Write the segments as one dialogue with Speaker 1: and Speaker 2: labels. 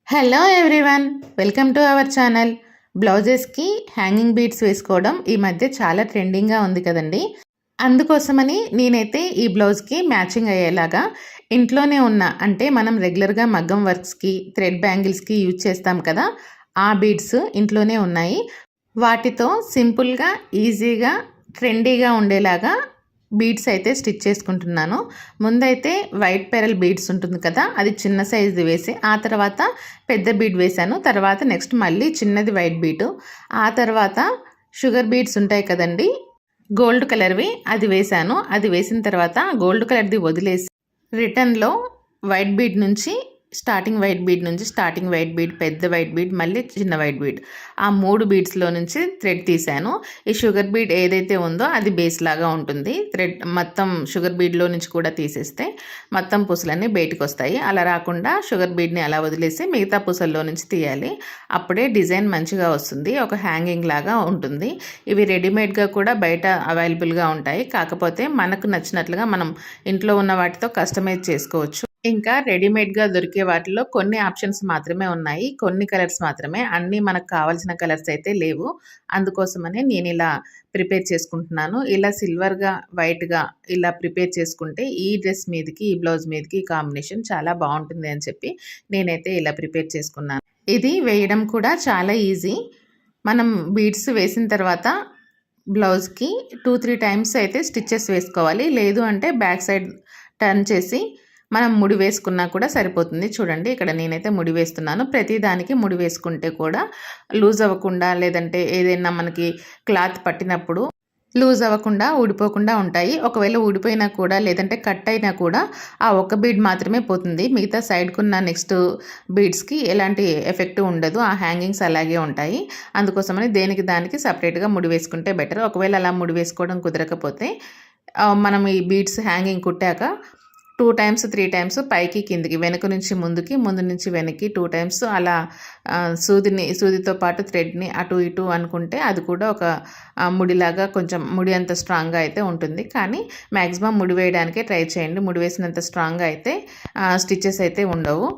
Speaker 1: Hello everyone, welcome to our channel. బ్లౌజెస్కి hanging beads వేసుకోవడం ఈ మధ్య చాలా ట్రెండింగ్గా ఉంది కదండి. అందుకోసమని నేనైతే ఈ బ్లౌజ్కి మ్యాచింగ్ అయ్యేలాగా ఇంట్లోనే ఉన్న అంటే మనం రెగ్యులర్గా మగ్గం వర్క్స్కి థ్రెడ్ బ్యాంగిల్స్కి యూజ్ చేస్తాం కదా, ఆ బీడ్స్ ఇంట్లోనే ఉన్నాయి. వాటితో సింపుల్గా ఈజీగా ట్రెండీగా ఉండేలాగా బీడ్స్ అయితే స్టిచ్ చేసుకుంటున్నాను. ముందైతే వైట్ పెరల్ బీడ్స్ ఉంటుంది కదా, అది చిన్న సైజుది వేసి ఆ తర్వాత పెద్ద బీడ్ వేశాను. తర్వాత నెక్స్ట్ మళ్ళీ చిన్నది వైట్ బీడు, ఆ తర్వాత షుగర్ బీడ్స్ ఉంటాయి కదండి, గోల్డ్ కలర్వి, అది వేశాను. అది వేసిన తర్వాత గోల్డ్ కలర్ది వదిలేసి రిటర్న్లో వైట్ బీడ్ నుంచి స్టార్టింగ్ వైట్ బీడ్, పెద్ద వైట్ బీడ్, మళ్ళీ చిన్న వైట్ బీడ్, ఆ 3 బీడ్స్లో నుంచి థ్రెడ్ తీశాను. ఈ షుగర్ బీడ్ ఏదైతే ఉందో అది బేస్ లాగా ఉంటుంది. థ్రెడ్ మొత్తం షుగర్ బీడ్లో నుంచి కూడా తీసేస్తే మొత్తం పూసలన్నీ బయటకు వస్తాయి. అలా రాకుండా షుగర్ బీడ్ని అలా వదిలేసి మిగతా పూసల్లో నుంచి తీయాలి. అప్పుడే డిజైన్ మంచిగా వస్తుంది, ఒక హ్యాంగింగ్ లాగా ఉంటుంది. ఇవి రెడీమేడ్గా కూడా బయట అవైలబుల్గా ఉంటాయి. కాకపోతే మనకు నచ్చినట్లుగా మనం ఇంట్లో ఉన్న వాటితో కస్టమైజ్ చేసుకోవచ్చు. ఇంకా రెడీమేడ్గా దొరికే వాటిలో కొన్ని ఆప్షన్స్ మాత్రమే ఉన్నాయి, కొన్ని కలర్స్ మాత్రమే, అన్నీ మనకు కావాల్సిన కలర్స్ అయితే లేవు. అందుకోసమనే నేను ఇలా ప్రిపేర్ చేసుకుంటున్నాను. ఇలా సిల్వర్గా వైట్గా ఇలా ప్రిపేర్ చేసుకుంటే ఈ డ్రెస్ మీదకి ఈ బ్లౌజ్ మీదకి ఈ కాంబినేషన్ చాలా బాగుంటుంది అని చెప్పి నేనైతే ఇలా ప్రిపేర్ చేసుకున్నాను. ఇది వేయడం కూడా చాలా ఈజీ. మనం బీడ్స్ వేసిన తర్వాత బ్లౌజ్కి 2-3 టైమ్స్ అయితే స్టిచ్చెస్ వేసుకోవాలి. లేదు అంటే బ్యాక్ సైడ్ టర్న్ చేసి మనం ముడి వేసుకున్నా కూడా సరిపోతుంది. చూడండి, ఇక్కడ నేనైతే ముడి వేస్తున్నాను. ప్రతి దానికి ముడి వేసుకుంటే కూడా లూజ్ అవ్వకుండా, లేదంటే ఏదైనా మనకి క్లాత్ పట్టినప్పుడు లూజ్ అవ్వకుండా ఊడిపోకుండా ఉంటాయి. ఒకవేళ ఊడిపోయినా కూడా లేదంటే కట్ అయినా కూడా ఆ ఒక్క బీడ్ మాత్రమే పోతుంది. మిగతా సైడ్కున్న నెక్స్ట్ బీడ్స్కి ఎలాంటి ఎఫెక్ట్ ఉండదు, ఆ హ్యాంగింగ్స్ అలాగే ఉంటాయి. అందుకోసమని దేనికి దానికి సపరేట్గా ముడి వేసుకుంటే బెటర్. ఒకవేళ అలా ముడి వేసుకోవడం కుదరకపోతే మనం ఈ బీడ్స్ హ్యాంగింగ్ కుట్టాక 2 టైమ్స్ 3 టైమ్స్ పైకి కిందికి, వెనక నుంచి ముందుకి, ముందు నుంచి వెనక్కి 2 టైమ్స్ అలా సూదితో పాటు థ్రెడ్ని అటు ఇటు అనుకుంటే అది కూడా ఒక ముడిలాగా, కొంచెం ముడి అంత స్ట్రాంగ్గా అయితే ఉంటుంది. కానీ మ్యాక్సిమం ముడి వేయడానికే ట్రై చేయండి. ముడి వేసినంత స్ట్రాంగ్గా అయితే స్టిచ్చెస్ అయితే ఉండవు.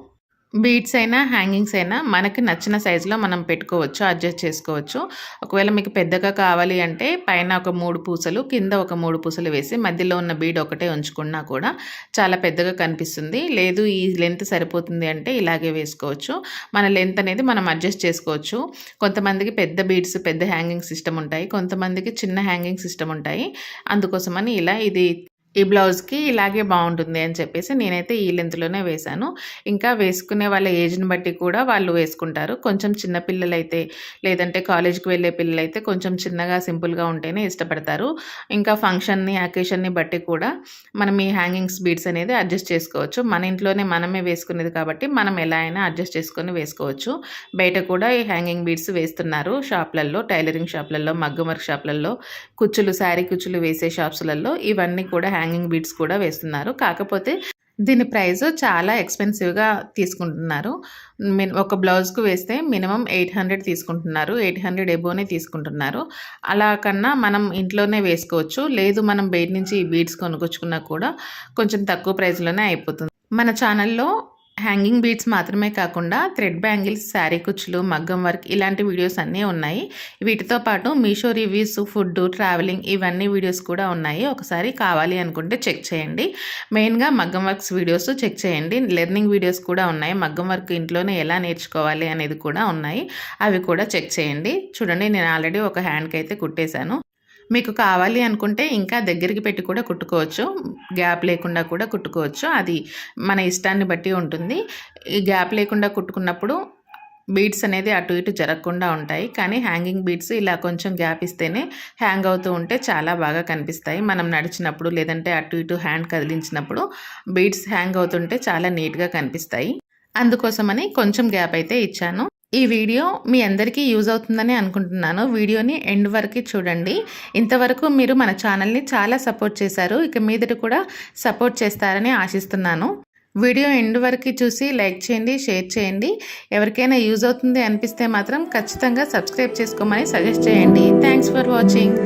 Speaker 1: బీడ్స్ అయినా హ్యాంగింగ్స్ అయినా మనకి నచ్చిన సైజులో మనం పెట్టుకోవచ్చు, అడ్జస్ట్ చేసుకోవచ్చు. ఒకవేళ మీకు పెద్దగా కావాలి అంటే పైన ఒక 3 పూసలు, కింద ఒక 3 పూసలు వేసి మధ్యలో ఉన్న బీడ్ ఒకటే ఉంచుకున్నా కూడా చాలా పెద్దగా కనిపిస్తుంది. లేదు ఈ లెంత్ సరిపోతుంది అంటే ఇలాగే వేసుకోవచ్చు. మన లెంత్ అనేది మనం అడ్జస్ట్ చేసుకోవచ్చు. కొంతమందికి పెద్ద బీడ్స్, పెద్ద హ్యాంగింగ్ సిస్టమ్ ఉంటాయి, కొంతమందికి చిన్న హ్యాంగింగ్ సిస్టమ్ ఉంటాయి. అందుకోసమని ఇలా ఈ బ్లౌజ్కి ఇలాగే బాగుంటుంది అని చెప్పేసి నేనైతే ఈ లెంత్లోనే వేశాను. ఇంకా వేసుకునే వాళ్ళ ఏజ్ని బట్టి కూడా వాళ్ళు వేసుకుంటారు. కొంచెం చిన్న పిల్లలైతే, లేదంటే కాలేజ్కి వెళ్ళే పిల్లలైతే కొంచెం చిన్నగా సింపుల్గా ఉంటేనే ఇష్టపడతారు. ఇంకా ఫంక్షన్ని, అకేషన్ని బట్టి కూడా మనం ఈ హ్యాంగింగ్స్ బీడ్స్ అనేది అడ్జస్ట్ చేసుకోవచ్చు. మన ఇంట్లోనే మనమే వేసుకునేది కాబట్టి మనం ఎలా అయినా అడ్జస్ట్ చేసుకొని వేసుకోవచ్చు. బయట కూడా ఈ హ్యాంగింగ్ బీడ్స్ వేస్తున్నారు షాప్లలో, టైలరింగ్ షాప్లలో, మగ్గం వర్క్ షాప్లలో, కుచ్చులు, శారీ కుచ్చులు వేసే షాప్స్లలో ఇవన్నీ కూడా హ్యాంగింగ్ బీడ్స్ కూడా వేస్తున్నారు. కాకపోతే దీని ప్రైస్ చాలా ఎక్స్పెన్సివ్గా తీసుకుంటున్నారు. ఒక బ్లౌజ్కు వేస్తే మినిమం 800 తీసుకుంటున్నారు, 800 ఎబోనే తీసుకుంటున్నారు. అలా కన్నా మనం ఇంట్లోనే వేసుకోవచ్చు. లేదు మనం బయట నుంచి ఈ బీడ్స్ కొనుక్కొచ్చుకున్నా కూడా కొంచెం తక్కువ ప్రైస్లోనే అయిపోతుంది. మన ఛానల్లో హ్యాంగింగ్ బీడ్స్ మాత్రమే కాకుండా థ్రెడ్ బ్యాంగిల్స్, శారీ కుచ్చులు, మగ్గం వర్క్ ఇలాంటి వీడియోస్ అన్నీ ఉన్నాయి. వీటితో పాటు మీషో రివ్యూస్, ఫుడ్, ట్రావెలింగ్ ఇవన్నీ వీడియోస్ కూడా ఉన్నాయి. ఒకసారి కావాలి అనుకుంటే చెక్ చేయండి. మెయిన్గా మగ్గం వర్క్స్ వీడియోస్ చెక్ చేయండి. లెర్నింగ్ వీడియోస్ కూడా ఉన్నాయి. మగ్గం వర్క్ ఇంట్లోనే ఎలా నేర్చుకోవాలి అనేది కూడా ఉన్నాయి, అవి కూడా చెక్ చేయండి. చూడండి, నేను ఆల్రెడీ ఒక హ్యాండ్కి అయితే కుట్టేశాను. మీకు కావాలి అనుకుంటే ఇంకా దగ్గరికి పెట్టి కూడా కుట్టుకోవచ్చు, గ్యాప్ లేకుండా కూడా కుట్టుకోవచ్చు. అది మన ఇష్టాన్ని బట్టి ఉంటుంది. ఈ గ్యాప్ లేకుండా కుట్టుకున్నప్పుడు బీడ్స్ అనేది అటు ఇటు జరగకుండా ఉంటాయి. కానీ హ్యాంగింగ్ బీడ్స్ ఇలా కొంచెం గ్యాప్ ఇస్తేనే హ్యాంగ్ అవుతూ ఉంటే చాలా బాగా కనిపిస్తాయి. మనం నడిచినప్పుడు లేదంటే అటు ఇటు హ్యాండ్ కదిలించినప్పుడు బీడ్స్ హ్యాంగ్ అవుతుంటే చాలా నీట్గా కనిపిస్తాయి. అందుకోసమని కొంచెం గ్యాప్ అయితే ఇచ్చాను. ఈ వీడియో మీ అందరికీ యూజ్ అవుతుందని అనుకుంటున్నాను. వీడియోని ఎండ్ వరకు చూడండి. ఇంతవరకు మీరు మన ఛానల్ని చాలా సపోర్ట్ చేశారు, ఇక మీదట కూడా సపోర్ట్ చేస్తారని ఆశిస్తున్నాను. వీడియో ఎండ్ వరకు చూసి లైక్ చేయండి, షేర్ చేయండి. ఎవరికైనా యూజ్ అవుతుంది అనిపిస్తే మాత్రం ఖచ్చితంగా సబ్స్క్రైబ్ చేసుకోమని సజెస్ట్ చేయండి. Thanks for watching.